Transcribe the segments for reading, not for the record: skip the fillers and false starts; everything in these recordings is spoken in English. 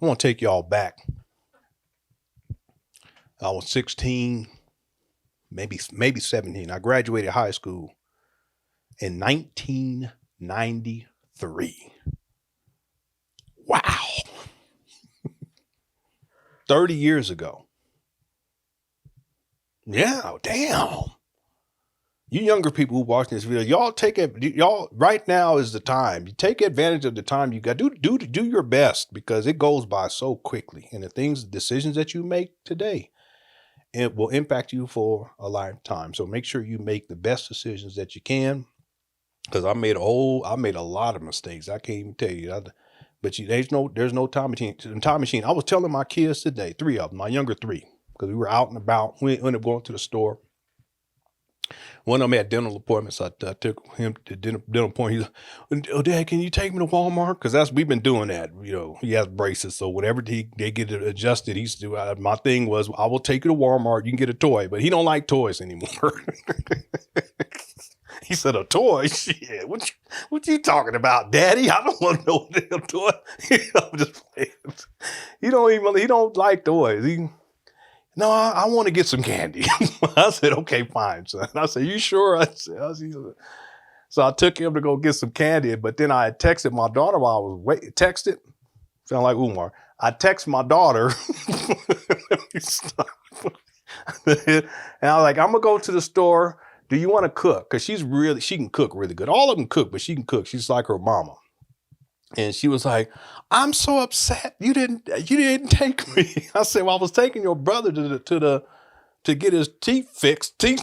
I want to take y'all back. I was 16, maybe 17. I graduated high school in 1993. Wow. 30 years ago. Yeah, damn. You younger people who watch this video, y'all take it. Y'all right now is the time. You take advantage of the time you got. Do your best because it goes by so quickly. And the decisions that you make today, it will impact you for a lifetime. So make sure you make the best decisions that you can. Because I made a lot of mistakes. I can't even tell you. There's no time machine. I was telling my kids today, 3 of them, my younger 3, because we were out and about. We ended up going to the store. One of them had dental appointments. I took him to dental appointment. He's like, "Oh, Dad, can you take me to Walmart?" Because we've been doing that. He has braces, so whatever they get it adjusted, he's do. My thing was, I will take you to Walmart. You can get a toy, but he don't like toys anymore. He said, "A toy? Shit, what you talking about, Daddy? I don't want no damn toy." I'm just playing. He don't like toys. No, I want to get some candy. I said, "Okay, fine, son." I said, "You sure?" So I took him to go get some candy, but then I texted my daughter while I was waiting. Texted? Sound like Umar. I texted my daughter. And I was like, "I'm going to go to the store. Do you want to cook?" Because she can cook really good. All of them cook, but she can cook. She's like her mama. And she was like, "I'm so upset you didn't take me." I said, "Well, I was taking your brother to get his teeth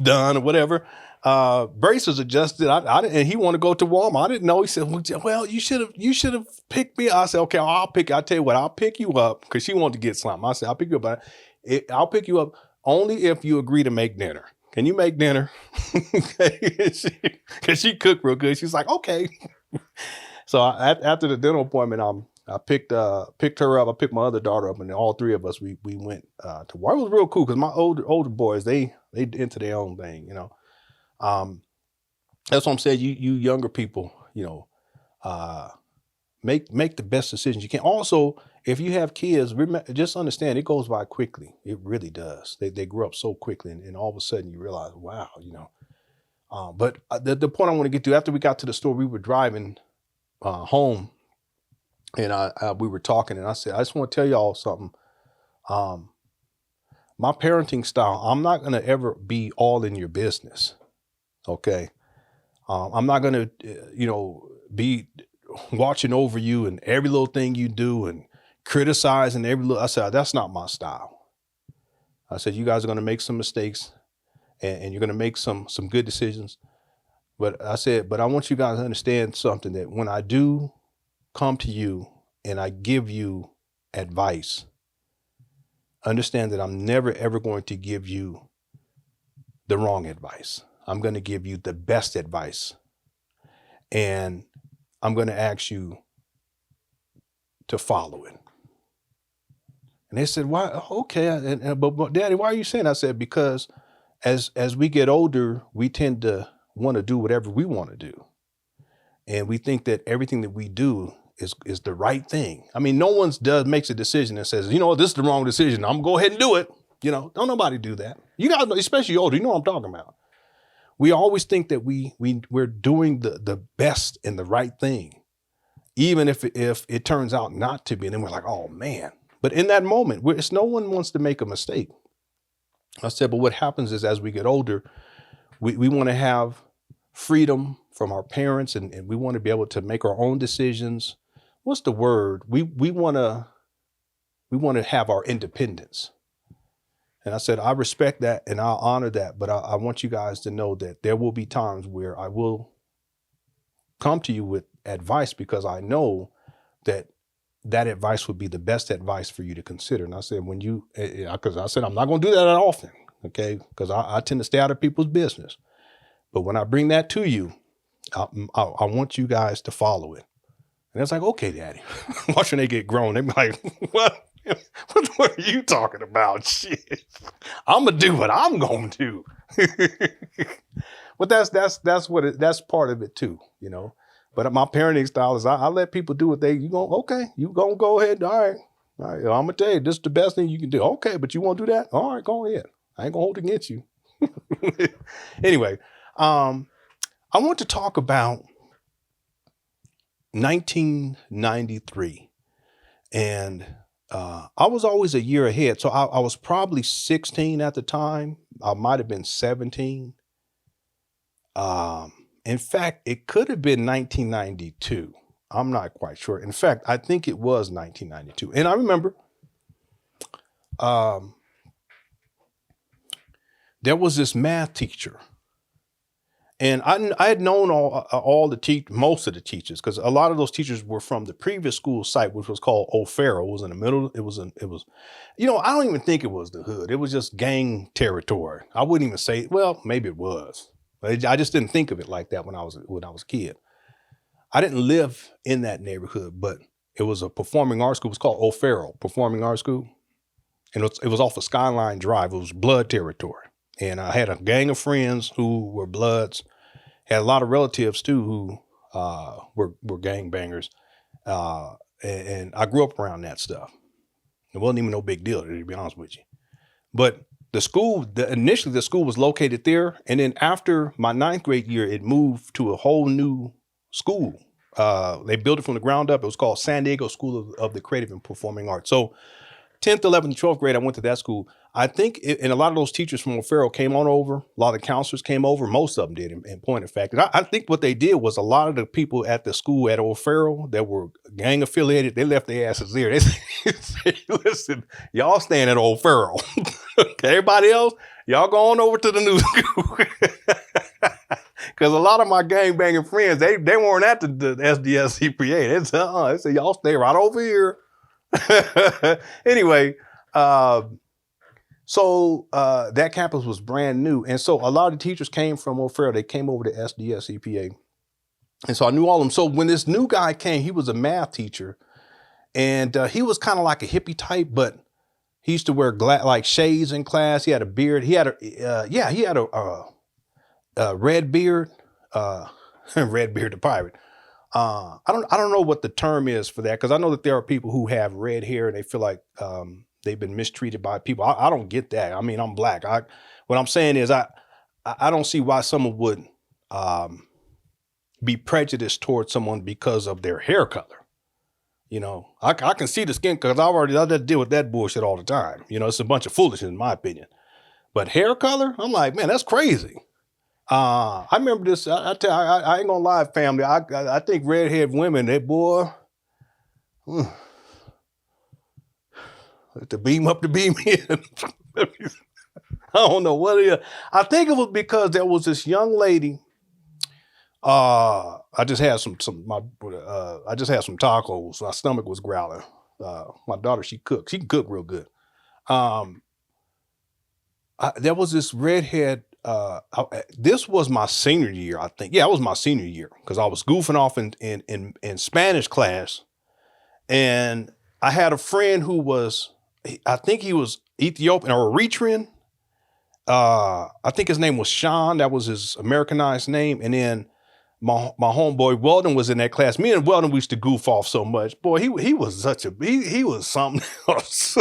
done or whatever. Braces adjusted. I didn't, and he wanted to go to Walmart. I didn't know." He said, "Well, you should have picked me." I said, "Okay, I'll tell you what, I'll pick you up," because she wanted to get something. I said, "I'll pick you up. I'll pick you up only if you agree to make dinner. Can you make dinner?" Because she cooked real good. She's like, "Okay." So after the dental appointment, I picked her up. I picked my other daughter up, and all 3 of us we went to Walmart. It was real cool because my older boys they into their own thing, That's what I'm saying. You younger people, make the best decisions you can. Also, if you have kids, just understand it goes by quickly. It really does. They grow up so quickly, and all of a sudden you realize, wow, But the point I want to get to, after we got to the store, we were driving home, and we were talking, and I said, "I just want to tell y'all something. My parenting style, I'm not going to ever be all in your business. Okay. I'm not going to, be watching over you and every little thing you do and criticizing every little." I said, "That's not my style." I said, "You guys are going to make some mistakes and you're going to make some good decisions. But I said, but I want you guys to understand something, that when I do come to you and I give you advice, understand that I'm never, ever going to give you the wrong advice. I'm going to give you the best advice. And I'm going to ask you to follow it." And they said, "Why?" "Okay. But Daddy, why are you saying?" I said, "Because as we get older, we tend to want to do whatever we want to do. And we think that everything that we do is the right thing. I mean, no one makes a decision and says, "This is the wrong decision. I'm going to go ahead and do it." Don't nobody do that. You guys, especially older, you know what I'm talking about. We always think that we're doing the best and the right thing, even if it turns out not to be. And then we're like, "Oh man." But in that moment, no one wants to make a mistake. I said, but what happens is, as we get older, we want to have freedom from our parents, and we want to be able to make our own decisions. What's the word? We want to have our independence. And I said, I respect that and I'll honor that, but I want you guys to know that there will be times where I will come to you with advice, because I know that advice would be the best advice for you to consider. And I said, because I said, I'm not going to do that often, okay? Because I tend to stay out of people's business. But when I bring that to you, I want you guys to follow it. And it's like, "Okay, Daddy." Watching they get grown, they be like, "What? What are you talking about? Shit, I'm gonna do what I'm gonna do." But that's part of it too, But my parenting style is I let people do what you gonna go ahead, all right. All right, I'm gonna tell you, this is the best thing you can do. Okay, but you won't do that? All right, go ahead. I ain't gonna hold it against you. Anyway, I want to talk about 1993. And I was always a year ahead. So I was probably 16 at the time. I might have been 17. In fact, it could have been 1992. I'm not quite sure. In fact, I think it was 1992. And I remember there was this math teacher. And I had known all the most of the teachers, because a lot of those teachers were from the previous school site, which was called O'Farrell. It was in the middle. It was, I don't even think it was the hood. It was just gang territory. I wouldn't even say, well, maybe it was. But I just didn't think of it like that when I was a kid. I didn't live in that neighborhood, but it was a performing arts school. It was called O'Farrell Performing Arts School. And it was off of Skyline Drive. It was blood territory. And I had a gang of friends who were Bloods, had a lot of relatives too who were gangbangers. And I grew up around that stuff. It wasn't even no big deal, to be honest with you. But initially the school was located there. And then after my 9th grade year, it moved to a whole new school. They built it from the ground up. It was called San Diego School of the Creative and Performing Arts. So 10th, 11th, 12th grade, I went to that school. I think, and a lot of those teachers from O'Farrell came on over. A lot of the counselors came over. Most of them did, in point of fact. And I think what they did was a lot of the people at the school at O'Farrell that were gang affiliated, they left their asses there. They said, listen, y'all staying at O'Farrell. Okay, everybody else, y'all go on over to the new school. Because a lot of my gang banging friends, they weren't at the SDSCPA. They said, y'all stay right over here. Anyway, so that campus was brand new. And so a lot of the teachers came from O'Farrell. They came over to SDS EPA. And so I knew all of them. So when this new guy came, he was a math teacher. And he was kind of like a hippie type, but he used to wear like shades in class. He had a beard. He had a red beard, red beard the pirate. I don't know what the term is for that, because I know that there are people who have red hair and they feel like they've been mistreated by people. I don't get that. I mean, I'm black. What I'm saying is I don't see why someone would be prejudiced towards someone because of their hair color. I can see the skin, because I deal with that bullshit all the time. It's a bunch of foolishness in my opinion. But hair color, I'm like, man, that's crazy. I remember this. I ain't gonna lie, family. I think redhead women, they boy, to beam up, to beam in. I don't know what it is. I think it was because there was this young lady. I just had some tacos. My stomach was growling. My daughter, she cooks. She can cook real good. There was this redhead. This was my senior year, I think. Yeah, it was my senior year, because I was goofing off in Spanish class, and I had a friend who was, I think he was Ethiopian or Eritrean. I think his name was Sean. That was his Americanized name. And then my homeboy Weldon was in that class. Me and Weldon, we used to goof off so much. Boy, he was he was something else.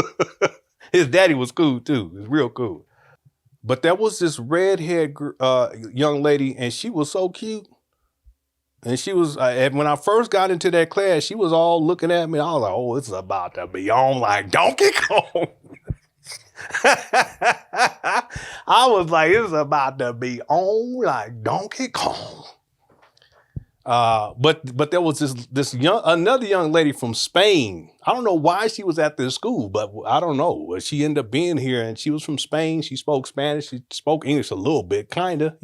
His daddy was cool too. He was real cool. But there was this redhead young lady, and she was so cute. And she was, when I first got into that class, she was all looking at me. I was like, oh, it's about to be on like Donkey Kong. I was like, it's about to be on like Donkey Kong. But there was another young lady from Spain. I don't know why she was at this school, but I don't know. She ended up being here, and she was from Spain. She spoke Spanish. She spoke English a little bit, kind of,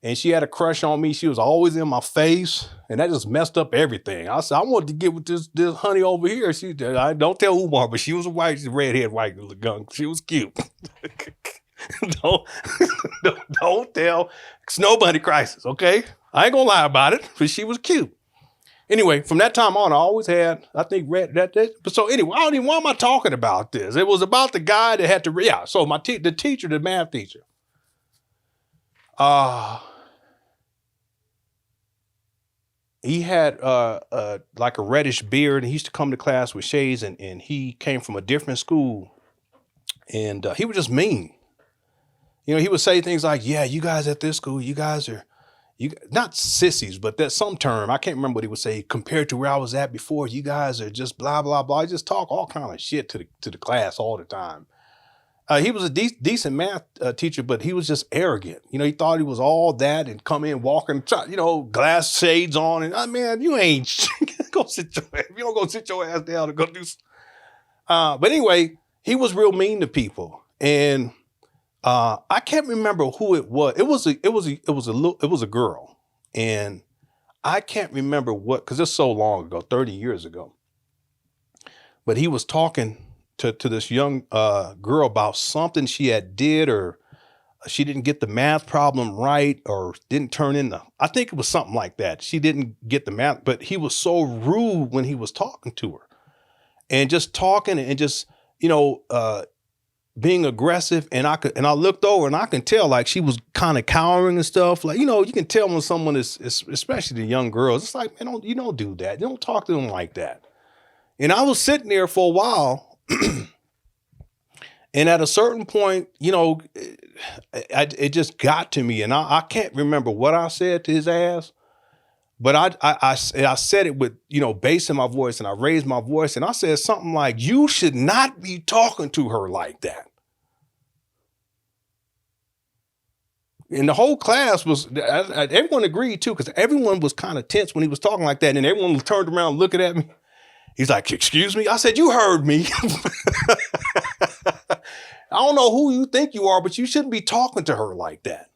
and she had a crush on me. She was always in my face, and that just messed up everything. I said, I wanted to get with this honey over here. I don't tell Umar, but she was a redhead white girl. She was cute. don't tell Snow Bunny Crisis, okay? I ain't gonna lie about it, but she was cute. Anyway, from that time on, I always had, I think, but so anyway, why am I talking about this? It was about the guy that had to, so the teacher, the math teacher. he had like a reddish beard, and he used to come to class with shades, and he came from a different school, and he was just mean. You know, he would say things like, "Yeah, you guys at this school, you guys are you not sissies, but that's some term. I can't remember what he would say. Compared to where I was at before, you guys are just blah blah blah." He just talk all kind of shit to the class all the time. He was a decent math teacher, but he was just arrogant. You know, he thought he was all that and come in walking, you know, glass shades on, and man, you ain't go sit your ass. You don't go sit your ass down and go do. But anyway, he was real mean to people, and I can't remember who it was. It was a girl, and I can't remember what, because it's so long ago, 30 years ago. But he was talking to this young girl about something she had did, or she didn't get the math problem right, or didn't turn in the, I think it was something like that. She didn't get the math, but he was so rude when he was talking to her, and just talking and just, you know, being aggressive. And I looked over and I can tell like she was kind of cowering and stuff. Like, you know, you can tell when someone is especially the young girls, it's like, man, you don't do that. You don't talk to them like that. And I was sitting there for a while. And at a certain point, you know, it just got to me, and I can't remember what I said to his ass, but I said it with, you know, bass in my voice, and I raised my voice, and I said something like, "You should not be talking to her like that." And the whole class was, everyone agreed too, because everyone was kind of tense when he was talking like that, and everyone turned around looking at me. He's like, "Excuse me?" I said, "You heard me." I don't know who you think you are, but you shouldn't be talking to her like that.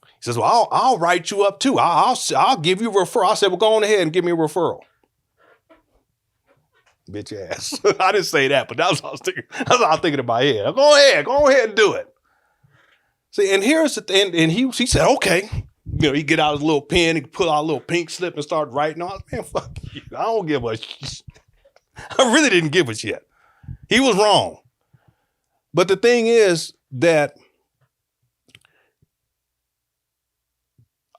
He says, "Well, I'll write you up too. I'll give you a referral." I said, "Well, go on ahead and give me a referral." Bitch ass. I didn't say that, but that's what I was thinking. That's what I was thinking in my head. Go ahead and do it. See, and here's the thing. And he said, "Okay." You know, he get out his little pen, he pull out a little pink slip and start writing. I was, man, fuck you. I don't give a shit. I really didn't give a shit. He was wrong. But the thing is that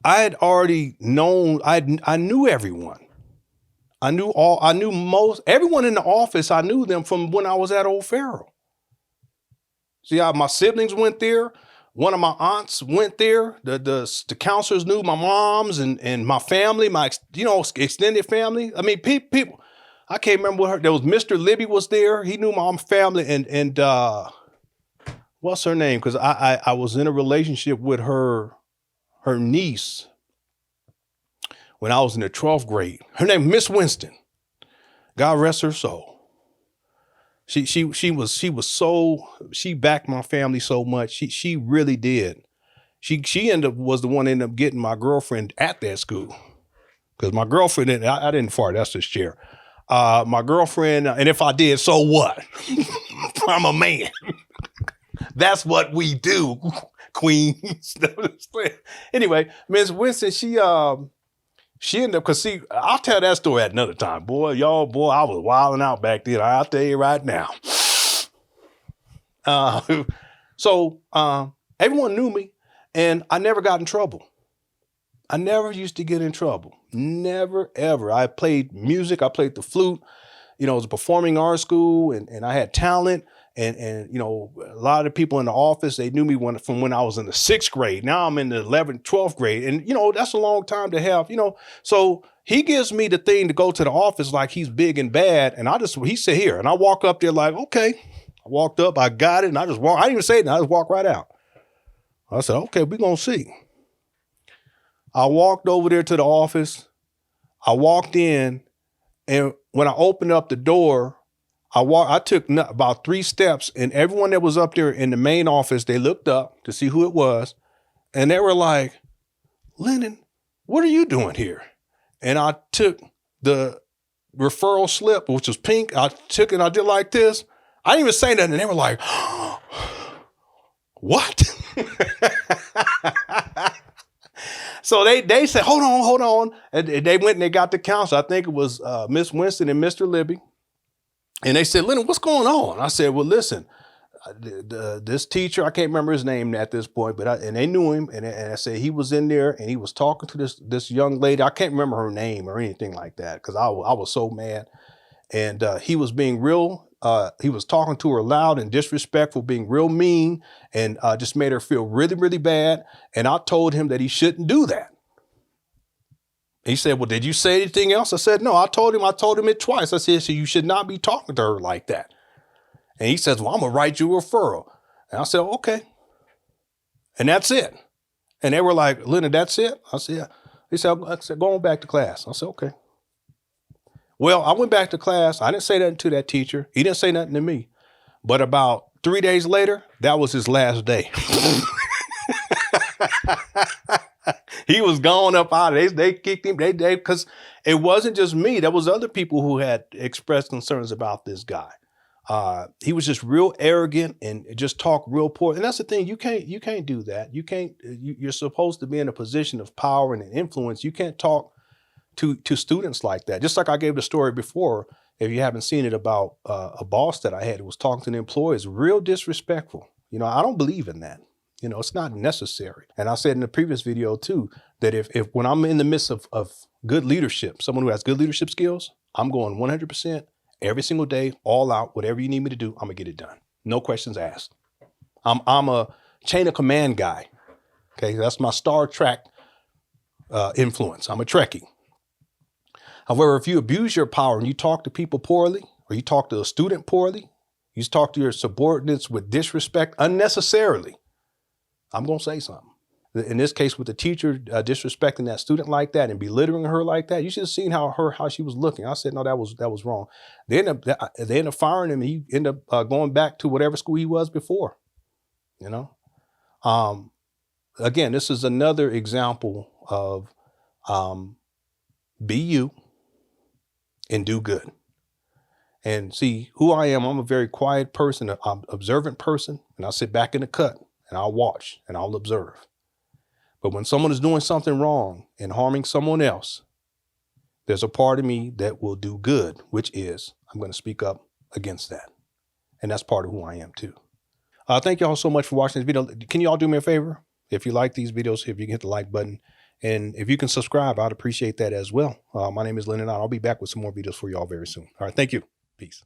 I had already known, I knew everyone. I knew most, everyone in the office, I knew them from when I was at Old Pharaoh. See, my siblings went there. One of my aunts went there. The counselors knew my moms and my family, my, you know, extended family. I mean, people, I can't remember what her, there was Mr. Libby was there. He knew my family, and what's her name? Because I was in a relationship with her niece when I was in the 12th grade. Her name, Miss Winston. God rest her soul. She backed my family so much. She really did. She was the one ended up getting my girlfriend at that school. Because my girlfriend, I didn't fart, that's just chair. My girlfriend, and if I did, so what? I'm a man. That's what we do, queens. Anyway, Miss Winston, she ended up, because see, I'll tell that story at another time. Boy, I was wilding out back then. I'll tell you right now. So everyone knew me, and I never got in trouble. I never used to get in trouble. Never, ever. I played music. I played the flute. You know, it was a performing arts school, and I had talent. And you know, a lot of the people in the office, they knew me from when I was in the 6th grade. Now I'm in the 11th, 12th grade. And, you know, that's a long time to have, you know. So he gives me the thing to go to the office like he's big and bad. And he said, "Here." And I walk up there like, okay. I walked up, I got it, and I just walked. I didn't even say anything. I just walked right out. I said, "Okay, we're going to see." I walked over there to the office. I walked in, and when I opened up the door, I took about 3 steps, and everyone that was up there in the main office, they looked up to see who it was, and they were like, "Lenon, what are you doing here?" And I took the referral slip, which was pink. I took it, and I did like this. I didn't even say nothing, and they were like, "What?" So they said, hold on. And they went and they got the counselor. I think it was Miss Winston and Mr. Libby. And they said, "Lenon, what's going on?" I said, "Well, listen, this teacher, I can't remember his name at this point, but and they knew him, and I said he was in there and he was talking to this young lady. I can't remember her name or anything like that because I was so mad. And he was being real. He was talking to her loud and disrespectful, being real mean, and just made her feel really, really bad. And I told him that he shouldn't do that. He said, "Well, did you say anything else?" I said, "No, I told him it twice." I said, "So you should not be talking to her like that." And he says, "Well, I'm going to write you a referral." And I said, "Okay." And that's it. And they were like, "Leonard, that's it?" I said, "Yeah." He said, "Go on back to class." I said, "Okay." Well, I went back to class. I didn't say nothing to that teacher. He didn't say nothing to me. But about 3 days later, that was his last day. He was gone up out of it. They kicked him. They because it wasn't just me. There was other people who had expressed concerns about this guy. He was just real arrogant and just talk real poor. And that's the thing. You can't do that. You can't. You're supposed to be in a position of power and influence. You can't talk to students like that. Just like I gave the story before, if you haven't seen it, about a boss that I had who was talking to the employees, real disrespectful. You know, I don't believe in that. You know, it's not necessary. And I said in the previous video too, that if when I'm in the midst of good leadership, someone who has good leadership skills, I'm going 100% every single day, all out, whatever you need me to do, I'm gonna get it done. No questions asked. I'm a chain of command guy. Okay, that's my Star Trek influence. I'm a Trekkie. However, if you abuse your power and you talk to people poorly, or you talk to a student poorly, you talk to your subordinates with disrespect unnecessarily, I'm going to say something. In this case, with the teacher disrespecting that student like that and belittling her like that, you should have seen how she was looking. I said, no, that was wrong. They end up firing him. He ended up going back to whatever school he was before. You know, again, this is another example of be you and do good. And see who I am. I'm a very quiet person, an observant person, and I'll sit back in the cut and I'll watch and I'll observe. But when someone is doing something wrong and harming someone else, there's a part of me that will do good, which is I'm going to speak up against that. And that's part of who I am too. Thank you all so much for watching this video. Can you all do me a favor? If you like these videos, if you can hit the like button, and if you can subscribe, I'd appreciate that as well. My name is Lenon. I'll be back with some more videos for you all very soon. All right. Thank you. Peace.